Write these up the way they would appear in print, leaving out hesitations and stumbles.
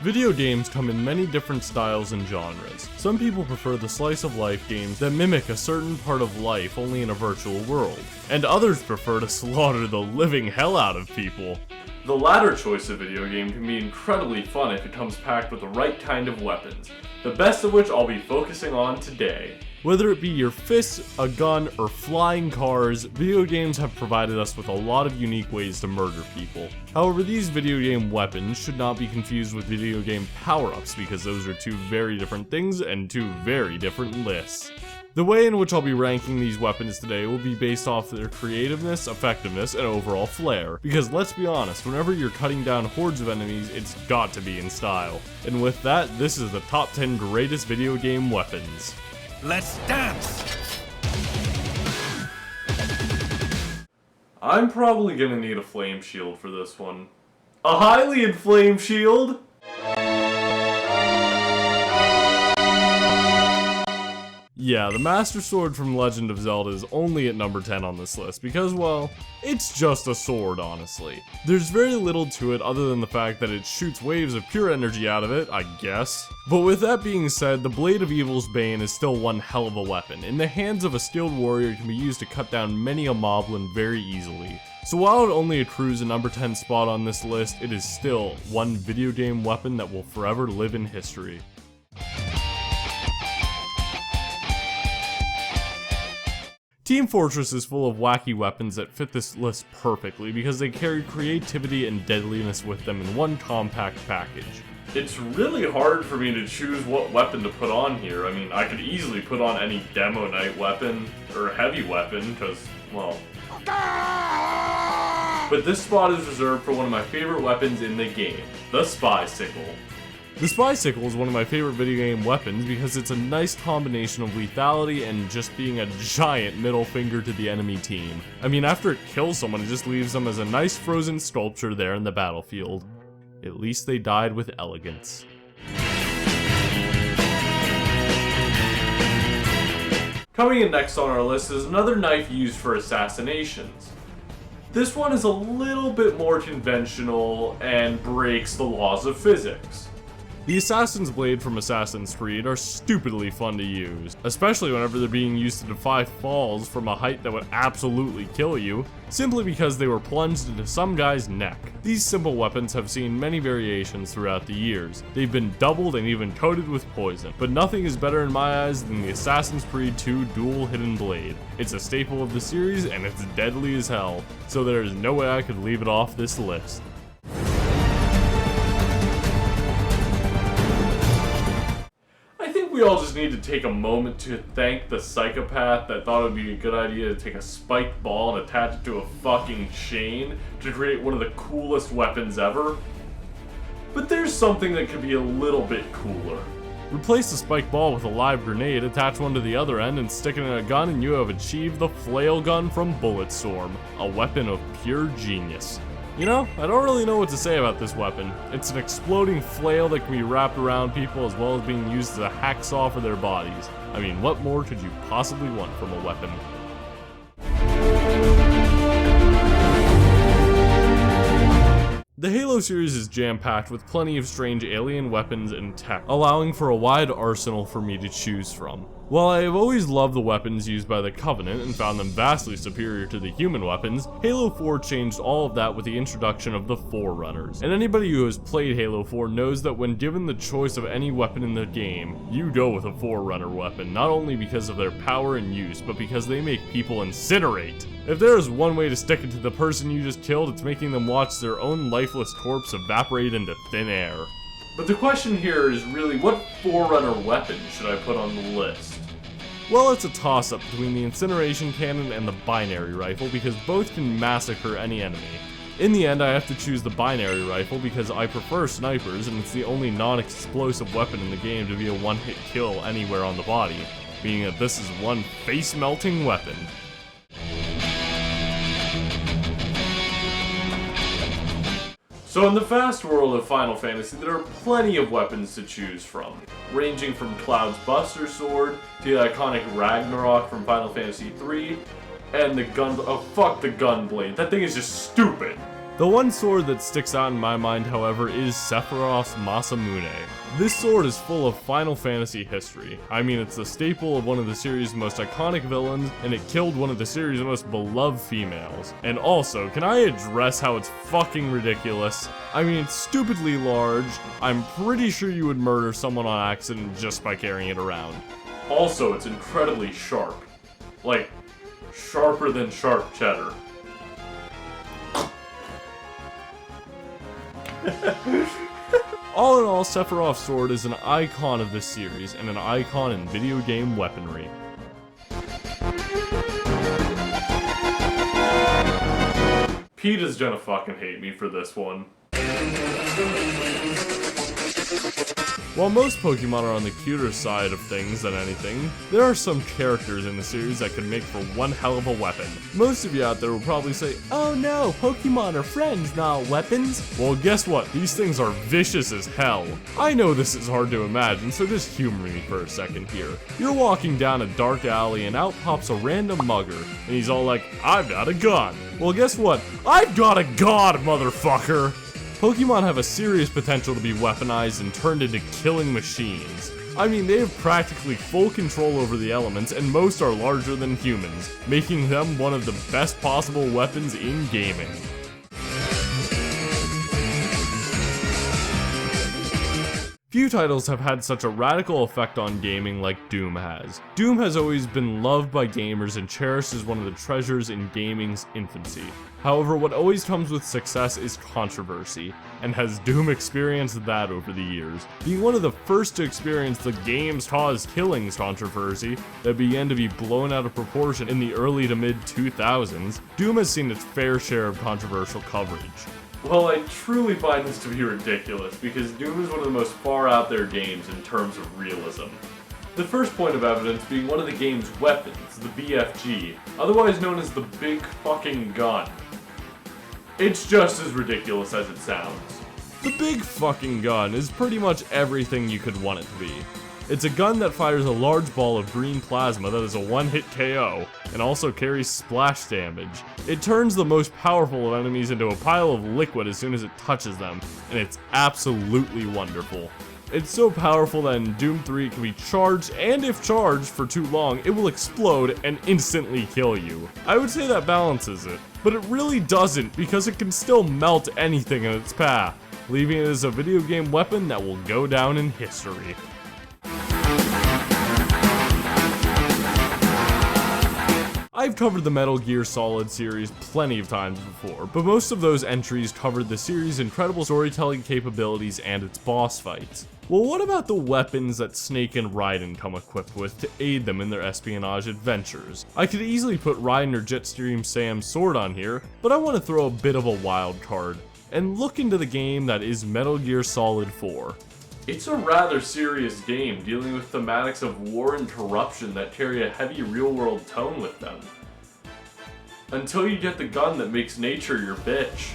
Video games come in many different styles and genres. Some people prefer the slice of life games that mimic a certain part of life only in a virtual world, and others prefer to slaughter the living hell out of people. The latter choice of video game can be incredibly fun if it comes packed with the right kind of weapons, the best of which I'll be focusing on today. Whether it be your fists, a gun, or flying cars, video games have provided us with a lot of unique ways to murder people. However, these video game weapons should not be confused with video game power-ups because those are two very different things and two very different lists. The way in which I'll be ranking these weapons today will be based off their creativeness, effectiveness, and overall flair. Because let's be honest, whenever you're cutting down hordes of enemies, it's got to be in style. And with that, this is the top 10 greatest video game weapons. Let's dance! I'm probably gonna need a flame shield for this one. A Hylian flame shield? Yeah, the Master Sword from Legend of Zelda is only at number 10 on this list because, well, it's just a sword, honestly. There's very little to it other than the fact that it shoots waves of pure energy out of it, I guess. But with that being said, the Blade of Evil's Bane is still one hell of a weapon. In the hands of a skilled warrior, it can be used to cut down many a moblin very easily. So while it only accrues a number 10 spot on this list, it is still one video game weapon that will forever live in history. Team Fortress is full of wacky weapons that fit this list perfectly because they carry creativity and deadliness with them in one compact package. It's really hard for me to choose what weapon to put on here. I mean, I could easily put on any Demo Knight weapon or heavy weapon because, well... But this spot is reserved for one of my favorite weapons in the game, the Spy Sickle. The Spy Sickle is one of my favorite video game weapons because it's a nice combination of lethality and just being a giant middle finger to the enemy team. I mean, after it kills someone, it just leaves them as a nice frozen sculpture there in the battlefield. At least they died with elegance. Coming in next on our list is another knife used for assassinations. This one is a little bit more conventional and breaks the laws of physics. The Assassin's Blade from Assassin's Creed are stupidly fun to use, especially whenever they're being used to defy falls from a height that would absolutely kill you, simply because they were plunged into some guy's neck. These simple weapons have seen many variations throughout the years. They've been doubled and even coated with poison, but nothing is better in my eyes than the Assassin's Creed 2 Dual Hidden Blade. It's a staple of the series and it's deadly as hell, so there is no way I could leave it off this list. We all just need to take a moment to thank the psychopath that thought it would be a good idea to take a spiked ball and attach it to a fucking chain to create one of the coolest weapons ever. But there's something that could be a little bit cooler. Replace the spiked ball with a live grenade, attach one to the other end, and stick it in a gun, and you have achieved the flail gun from Bulletstorm, a weapon of pure genius. You know, I don't really know what to say about this weapon. It's an exploding flail that can be wrapped around people as well as being used as a hacksaw for their bodies. I mean, what more could you possibly want from a weapon? The Halo series is jam-packed with plenty of strange alien weapons and tech, allowing for a wide arsenal for me to choose from. While I have always loved the weapons used by the Covenant and found them vastly superior to the human weapons, Halo 4 changed all of that with the introduction of the Forerunners. And anybody who has played Halo 4 knows that when given the choice of any weapon in the game, you go with a Forerunner weapon, not only because of their power and use, but because they make people incinerate. If there is one way to stick it to the person you just killed, it's making them watch their own lifeless corpse evaporate into thin air. But the question here is really, what Forerunner weapon should I put on the list? Well, it's a toss-up between the incineration cannon and the binary rifle because both can massacre any enemy. In the end, I have to choose the binary rifle because I prefer snipers and it's the only non-explosive weapon in the game to be a one-hit kill anywhere on the body, meaning that this is one face-melting weapon. So in the vast world of Final Fantasy, there are plenty of weapons to choose from, ranging from Cloud's Buster Sword to the iconic Ragnarok from Final Fantasy III, and the gun. Oh, fuck the Gunblade. That thing is just stupid. The one sword that sticks out in my mind, however, is Sephiroth's Masamune. This sword is full of Final Fantasy history. I mean, it's the staple of one of the series' most iconic villains, and it killed one of the series' most beloved females. And also, can I address how it's fucking ridiculous? I mean, it's stupidly large. I'm pretty sure you would murder someone on accident just by carrying it around. Also, it's incredibly sharp. Like, sharper than sharp cheddar. All in all, Sephiroth's sword is an icon of this series and an icon in video game weaponry. Pete is gonna fucking hate me for this one. While most Pokemon are on the cuter side of things than anything, there are some characters in the series that could make for one hell of a weapon. Most of you out there will probably say, "Oh no, Pokemon are friends, not weapons." Well, guess what? These things are vicious as hell. I know this is hard to imagine, so just humor me for a second here. You're walking down a dark alley and out pops a random mugger, and he's all like, "I've got a gun." Well, guess what? I've got a god, motherfucker! Pokemon have a serious potential to be weaponized and turned into killing machines. I mean, they have practically full control over the elements, and most are larger than humans, making them one of the best possible weapons in gaming. Few titles have had such a radical effect on gaming like Doom has. Doom has always been loved by gamers and cherished as one of the treasures in gaming's infancy. However, what always comes with success is controversy, and has Doom experienced that over the years? Being one of the first to experience the games caused killings controversy that began to be blown out of proportion in the early to mid 2000s, Doom has seen its fair share of controversial coverage. Well, I truly find this to be ridiculous, because Doom is one of the most far out there games in terms of realism. The first point of evidence being one of the game's weapons, the BFG, otherwise known as the Big Fucking Gun. It's just as ridiculous as it sounds. The Big Fucking Gun is pretty much everything you could want it to be. It's a gun that fires a large ball of green plasma that is a one-hit KO, and also carries splash damage. It turns the most powerful of enemies into a pile of liquid as soon as it touches them, and it's absolutely wonderful. It's so powerful that in Doom 3 it can be charged, and if charged for too long, it will explode and instantly kill you. I would say that balances it, but it really doesn't, because it can still melt anything in its path, leaving it as a video game weapon that will go down in history. I've covered the Metal Gear Solid series plenty of times before, but most of those entries covered the series' incredible storytelling capabilities and its boss fights. Well, what about the weapons that Snake and Raiden come equipped with to aid them in their espionage adventures? I could easily put Raiden or Jetstream Sam's sword on here, but I want to throw a bit of a wild card, and look into the game that is Metal Gear Solid 4. It's a rather serious game, dealing with thematics of war and corruption that carry a heavy real-world tone with them. Until you get the gun that makes nature your bitch.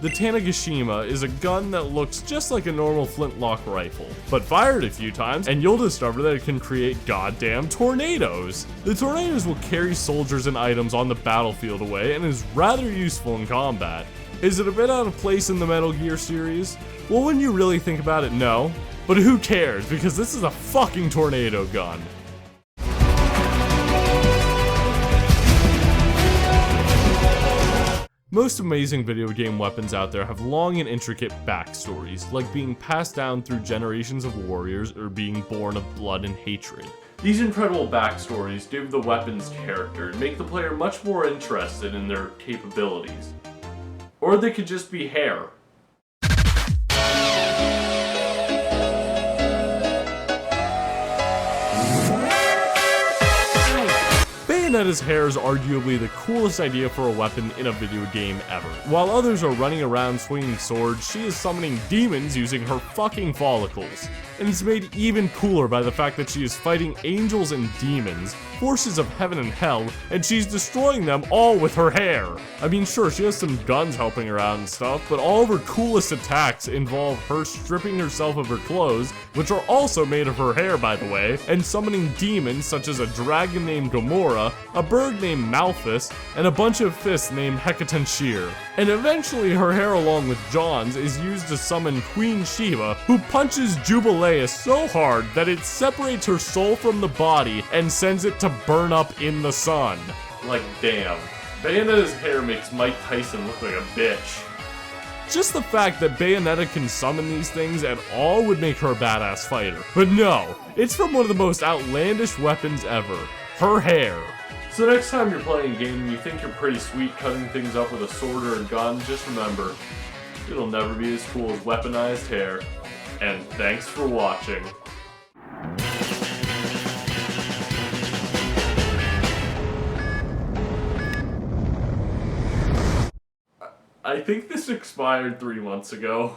The Tanegashima is a gun that looks just like a normal flintlock rifle, but fired a few times and you'll discover that it can create goddamn tornadoes. The tornadoes will carry soldiers and items on the battlefield away and is rather useful in combat. Is it a bit out of place in the Metal Gear series? Well, when you really think about it, no. But who cares, because this is a fucking tornado gun. Most amazing video game weapons out there have long and intricate backstories, like being passed down through generations of warriors or being born of blood and hatred. These incredible backstories give the weapons character and make the player much more interested in their capabilities. Or they could just be hair. Bayonetta's hair is arguably the coolest idea for a weapon in a video game ever. While others are running around swinging swords, she is summoning demons using her fucking follicles. And it's made even cooler by the fact that she is fighting angels and demons, forces of heaven and hell, and she's destroying them all with her hair. I mean, sure, she has some guns helping her out and stuff, but all of her coolest attacks involve her stripping herself of her clothes, which are also made of her hair, by the way, and summoning demons such as a dragon named Gamora, a bird named Malthus, and a bunch of fists named Hecatoncheir. And eventually her hair along with John's is used to summon Queen Sheba, who punches Jubileus so hard that it separates her soul from the body and sends it to burn up in the sun. Like, damn. Bayonetta's hair makes Mike Tyson look like a bitch. Just the fact that Bayonetta can summon these things at all would make her a badass fighter. But no, it's from one of the most outlandish weapons ever. Her hair. So next time you're playing a game and you think you're pretty sweet cutting things up with a sword or a gun, just remember, it'll never be as cool as weaponized hair. And thanks for watching. I think this expired 3 months ago.